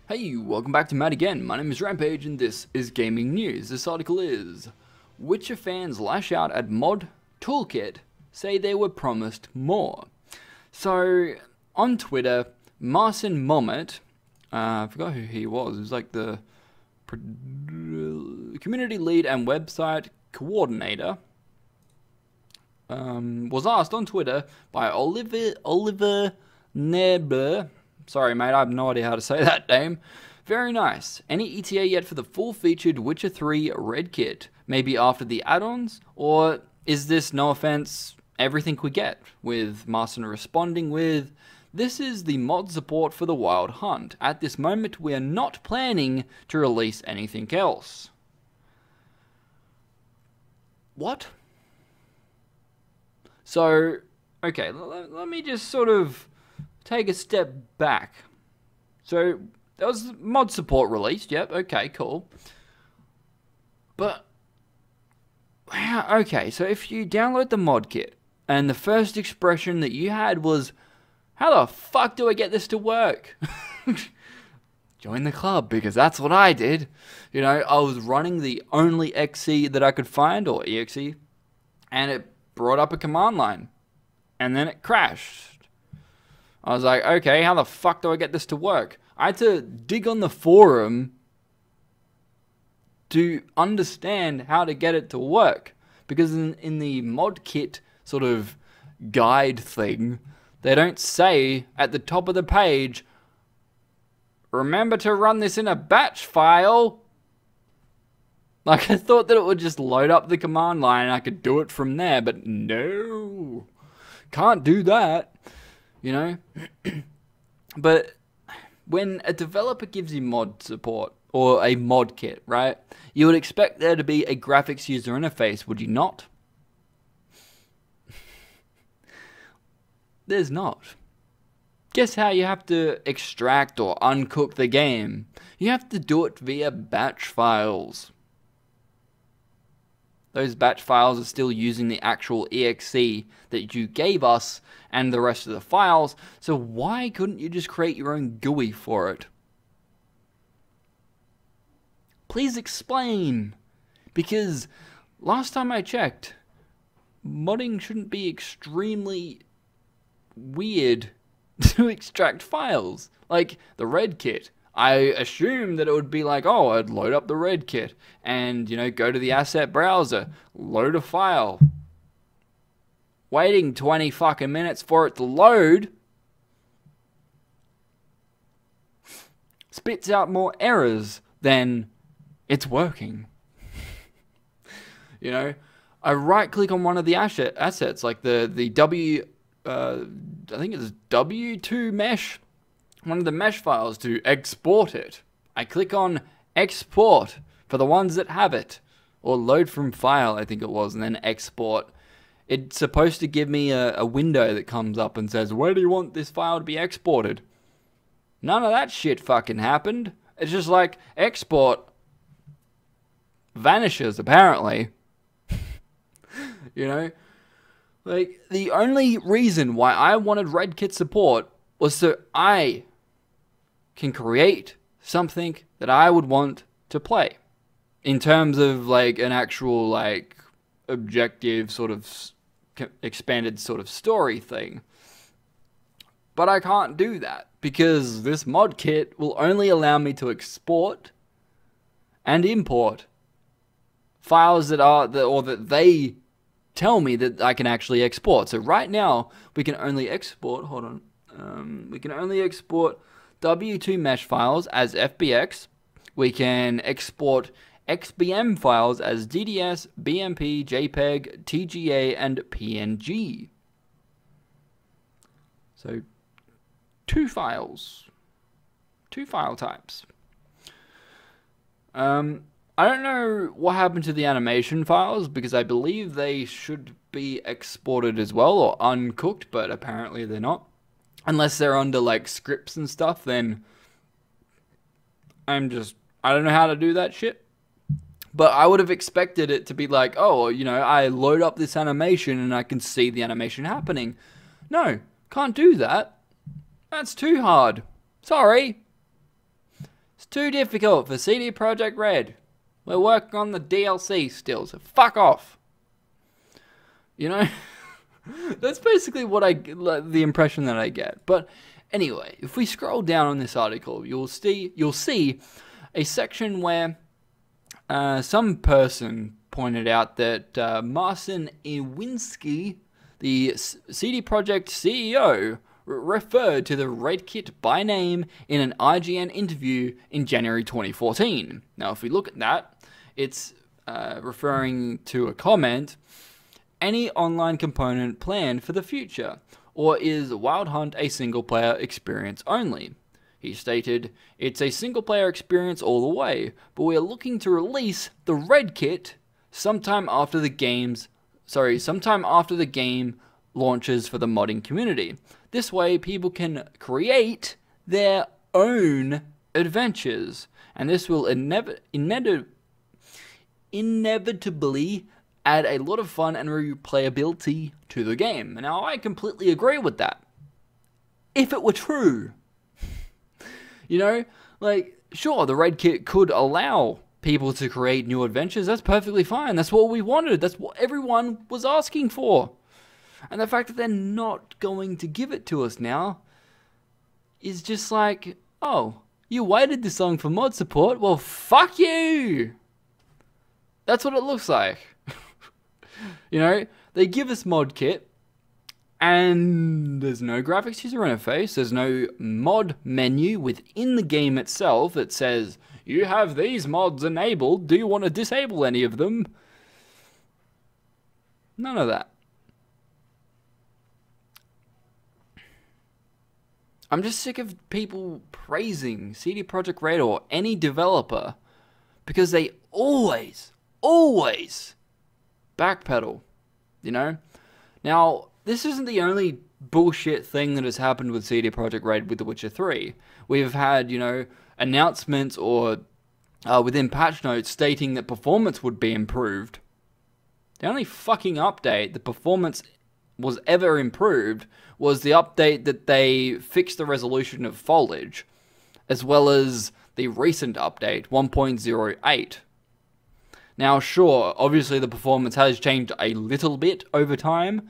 Hey, welcome back to Matt again. My name is Rampage and this is Gaming News. This article is Witcher fans lash out at mod toolkit, say they were promised more. So, on Twitter, Marcin Moment, I forgot who he was. He was like the community lead and website coordinator, was asked on Twitter by Oliver Neber. Sorry, mate, I have no idea how to say that name. Very nice. Any ETA yet for the full-featured Witcher 3 REDkit? Maybe after the add-ons? Or is this, no offense, everything we get? With Marcin responding with, "This is the mod support for the Wild Hunt. At this moment, we are not planning to release anything else." What? So, okay, let me just sort of take a step back. So, there was mod support released, yep, okay, cool. But, okay, so if you download the mod kit, and the first expression that you had was, "How the fuck do I get this to work?" Join the club, because that's what I did. You know, I was running the only XE that I could find, or EXE, and it brought up a command line. And then it crashed. I was like, okay, how the fuck do I get this to work? I had to dig on the forum to understand how to get it to work. Because in the mod kit sort of guide thing, they don't say at the top of the page, "Remember to run this in a batch file." Like, I thought that it would just load up the command line and I could do it from there, but no. Can't do that. You know, but when a developer gives you mod support or a mod kit, right, you would expect there to be a graphics user interface, would you not? There's not. Guess how you have to extract or uncook the game? You have to do it via batch files. Those batch files are still using the actual EXE that you gave us and the rest of the files, so why couldn't you just create your own GUI for it? Please explain, because last time I checked, modding shouldn't be extremely weird to extract files. Like the REDkit. I assumed that it would be like, oh, I'd load up the REDkit and, you know, go to the asset browser, load a file. Waiting 20 fucking minutes for it to load spits out more errors than it's working. You know, I right click on one of the assets, like the I think it's W2 mesh, one of the mesh files, to export it. I click on export for the ones that have it, or load from file, I think it was, and then export. It's supposed to give me a window that comes up and says, where do you want this file to be exported? None of that shit fucking happened. It's just like, export vanishes, apparently. You know? Like, the only reason why I wanted REDkit support was so I can create something that I would want to play. In terms of, like, an actual, like, objective sort of expanded sort of story thing. But I can't do that because this mod kit will only allow me to export and import files that are that they tell me that I can actually export. So right now we can only export, we can only export W2 mesh files as FBX. We can export XBM files as DDS, BMP, JPEG, TGA, and PNG. So, two file types. I don't know what happened to the animation files, because I believe they should be exported as well, or uncooked, but apparently they're not. Unless they're under, like, scripts and stuff, then I don't know how to do that shit. But I would have expected it to be like, oh, you know, I load up this animation and I can see the animation happening. No, can't do that. That's too hard. Sorry. It's too difficult for CD Projekt Red. We're working on the DLC still, so fuck off. You know? That's basically what the impression that I get. But anyway, if we scroll down on this article, you'll see a section where some person pointed out that Marcin Iwinski, the CD Projekt CEO, referred to the REDkit by name in an IGN interview in January 2014. Now, if we look at that, it's referring to a comment, any online component planned for the future, or is Wild Hunt a single-player experience only? He stated, it's a single-player experience all the way, but we are looking to release the REDkit sometime after the game launches for the modding community. This way, people can create their own adventures, and this will inevitably add a lot of fun and replayability to the game. Now, I completely agree with that. If it were true. You know, like, sure, the REDkit could allow people to create new adventures. That's perfectly fine. That's what we wanted. That's what everyone was asking for. And the fact that they're not going to give it to us now is just like, oh, you waited this long for mod support? Well, fuck you! That's what it looks like. You know, they give us mod kit, and there's no graphics user interface, there's no mod menu within the game itself that says, you have these mods enabled, do you want to disable any of them? None of that. I'm just sick of people praising CD Projekt Red or any developer because they always backpedal, you know? Now, this isn't the only bullshit thing that has happened with CD Projekt Red with The Witcher 3. We've had, you know, announcements or within patch notes stating that performance would be improved. The only fucking update the performance was ever improved was the update that they fixed the resolution of foliage, as well as the recent update, 1.08. Now, sure, obviously the performance has changed a little bit over time,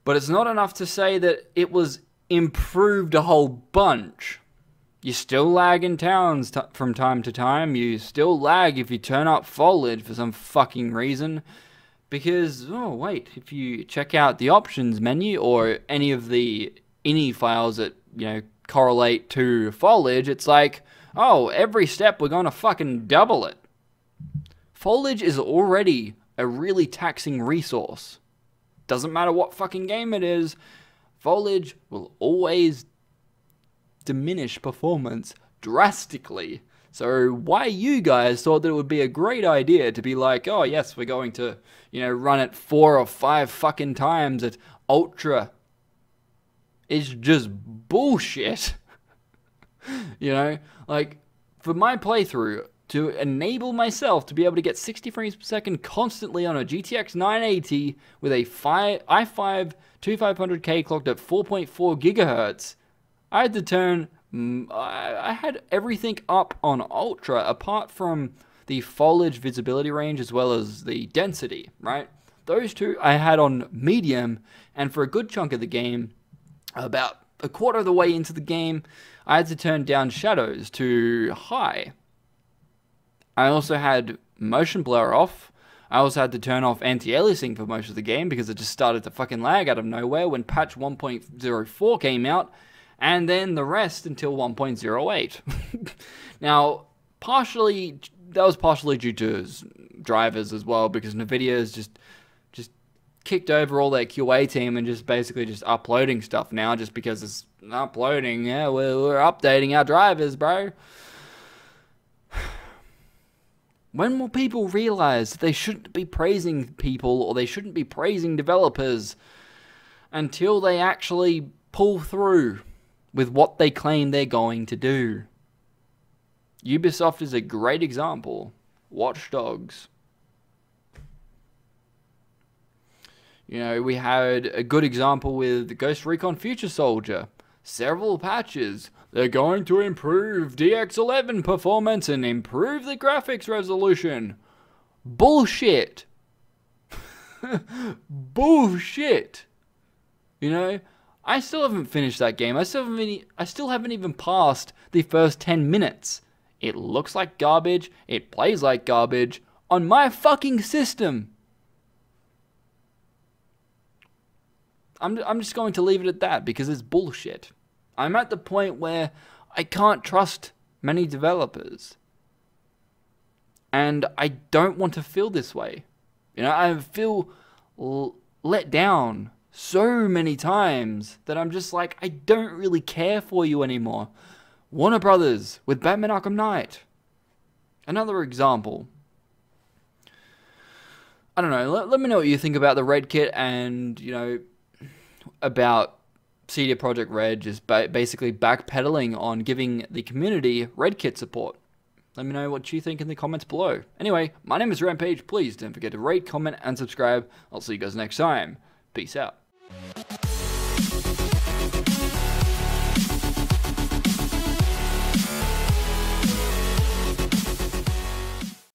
but it's not enough to say that it was improved a whole bunch. You still lag in towns from time to time, you still lag if you turn up foliage for some fucking reason, because, oh wait, if you check out the options menu or any of the ini files that, you know, correlate to foliage, it's like, oh, every step we're gonna fucking double it. Foliage is already a really taxing resource. Doesn't matter what fucking game it is, foliage will always diminish performance drastically. So why you guys thought that it would be a great idea to be like, oh yes, we're going to, you know, run it 4 or 5 fucking times at ultra, is just bullshit. You know, like, for my playthrough, to enable myself to be able to get 60 frames per second constantly on a GTX 980 with a i5 2500K clocked at 4.4 gigahertz, I had to turn, I had everything up on ultra apart from the foliage visibility range as well as the density, right? Those two I had on medium, and for a good chunk of the game, about a quarter of the way into the game, I had to turn down shadows to high. I also had motion blur off. I also had to turn off anti-aliasing for most of the game because it just started to fucking lag out of nowhere when patch 1.04 came out, and then the rest until 1.08. Now, that was partially due to drivers as well, because NVIDIA's just kicked over all their QA team and just basically just uploading stuff now just because it's uploading. Yeah, we're updating our drivers, bro. When will people realize that they shouldn't be praising people or they shouldn't be praising developers until they actually pull through with what they claim they're going to do? Ubisoft is a great example. Watch Dogs. You know, we had a good example with Ghost Recon Future Soldier. Several patches. they're going to improve DX11 performance and improve the graphics resolution. Bullshit. Bullshit. You know, I still haven't finished that game. I still haven't even passed the first 10 minutes. It looks like garbage. It plays like garbage on my fucking system. I'm just going to leave it at that because it's bullshit. I'm at the point where I can't trust many developers. And I don't want to feel this way. You know, I feel let down so many times that I'm just like, I don't really care for you anymore. Warner Brothers with Batman Arkham Knight. Another example. I don't know, let me know what you think about the REDkit and, you know, about CD Projekt Red just basically backpedaling on giving the community REDkit support. Let me know what you think in the comments below. Anyway, my name is Rampage. Please don't forget to rate, comment, and subscribe. I'll see you guys next time. Peace out.